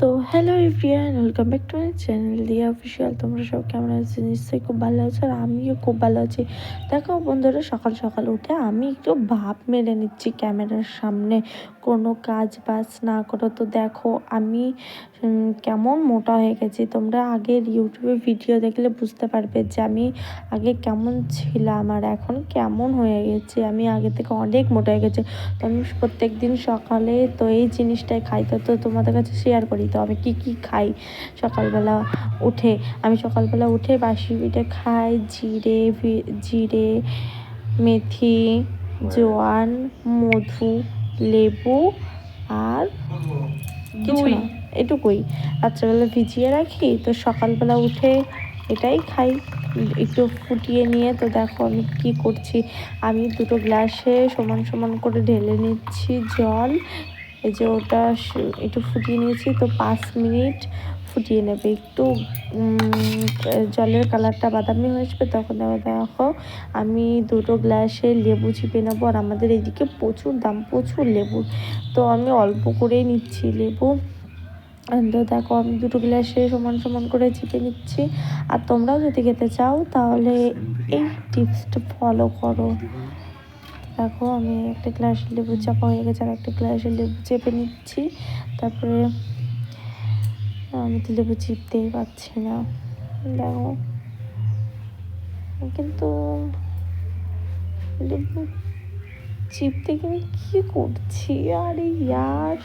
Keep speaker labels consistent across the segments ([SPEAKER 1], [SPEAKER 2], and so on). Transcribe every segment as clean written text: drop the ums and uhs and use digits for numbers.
[SPEAKER 1] তো hello everyone, welcome back to my channel দিয়া official. তোমরা সব কেমন আছো? নিশ্চয়ই খুব ভালো আছো, আর আমিও খুব ভালো আছি। দেখো বন্ধুরা, সকাল সকাল উঠে আমি একটু ভাপ মেরে নিচ্ছি ক্যামেরার সামনে, কোনো কাজ বাজ না করো। তো দেখো আমি কেমন মোটা হয়ে গেছি। তোমরা আগের ইউটিউবে ভিডিও দেখলে বুঝতে পারবে যে আমি আগে কেমন ছিলাম আর এখন কেমন হয়ে গেছি। আমি আগে থেকে অনেক মোটা হয়ে গেছি। তো আমি প্রত্যেক দিন সকালে তো এই জিনিসটাই খাই। তো তোমাদের কাছে শেয়ার করি তো আমি কি কি খাই সকালবেলা উঠে। আমি সকালবেলা উঠে বাসি পিঠে খাই, জিরে, মেথি, জোয়ান, মধু, লেবু আর কিছু না, এটুকুই। রাত্রেবেলা ভিজিয়ে রাখি, তো সকালবেলা উঠে এটাই খাই একটু ফুটিয়ে নিয়ে। তো দেখো আমি কি করছি, আমি দুটো গ্লাসে সমান সমান করে ঢেলে নিচ্ছি জল। এই যে ওটা একটু ফুটিয়ে নিয়েছি, তো 5 মিনিট ফুটিয়ে নেবে। একটু জলের কালারটা বাদামি হয়ে আসবে, তখন দেখো আমি দুটো গ্লাসে লেবু চিপে নেবো। আর আমাদের এইদিকে প্রচুর দাম, প্রচুর লেবু, তো আমি অল্প করেই নিচ্ছি লেবু। তো দেখো আমি দুটো গ্লাসে সমান সমান করে চিপে নিচ্ছি। আর তোমরাও যদি খেতে চাও তাহলে এই টিপসটা ফলো করো। দেখো আমি একটা গ্লাসের লেবু চাপা হয়ে গেছে, আর একটা গ্লাসের লেবু চেপে নিচ্ছি। তারপরে আমি তো লেবু চিপতেই পারছি না, দেখো। কিন্তু লেবু চিপতে গিয়ে কী করছি, আরে ইয়ার।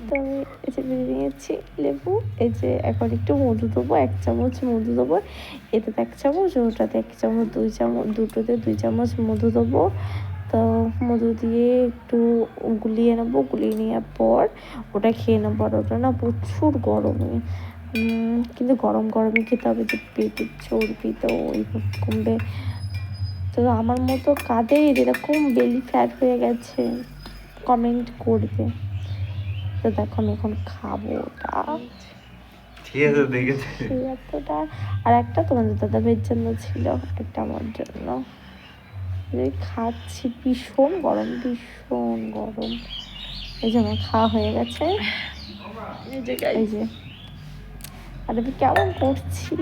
[SPEAKER 1] তো আমি এই যে বেরিয়ে নিয়েছি লেবু। এই যে এখন একটু মধু দেবো, 1 চামচ মধু দেবো। এটাতে 1 চামচ, ওটাতে 1 চামচ, 2 চামচ, দুটোতে 2 চামচ মধু দেবো। তো মধু দিয়ে একটু গুলিয়ে নেবো, গুলিয়ে নেওয়ার পর ওটা খেয়ে নেবো। আর ওটা না প্রচুর গরমে, কিন্তু গরম গরমে খেতে হবে, যে পেটের চর্বি তো ওইভাবে কমবে। তো আমার মতো কাদের এরকম বেলি ফ্যাট হয়ে গেছে কমেন্ট করবে। তো দেখো আমি এখন খাবো ওটা, ঠিক আছে দেখেছি এতটা। আর একটা তোমাদের দাদা ভাইয়ের জন্য ছিল, একটা আমার জন্য। খাচ্ছি, ভীষণ গরম, ভীষণ গরম। এই যে আমার খাওয়া হয়ে গেছে, এই যে। আর আমি কেমন করছি,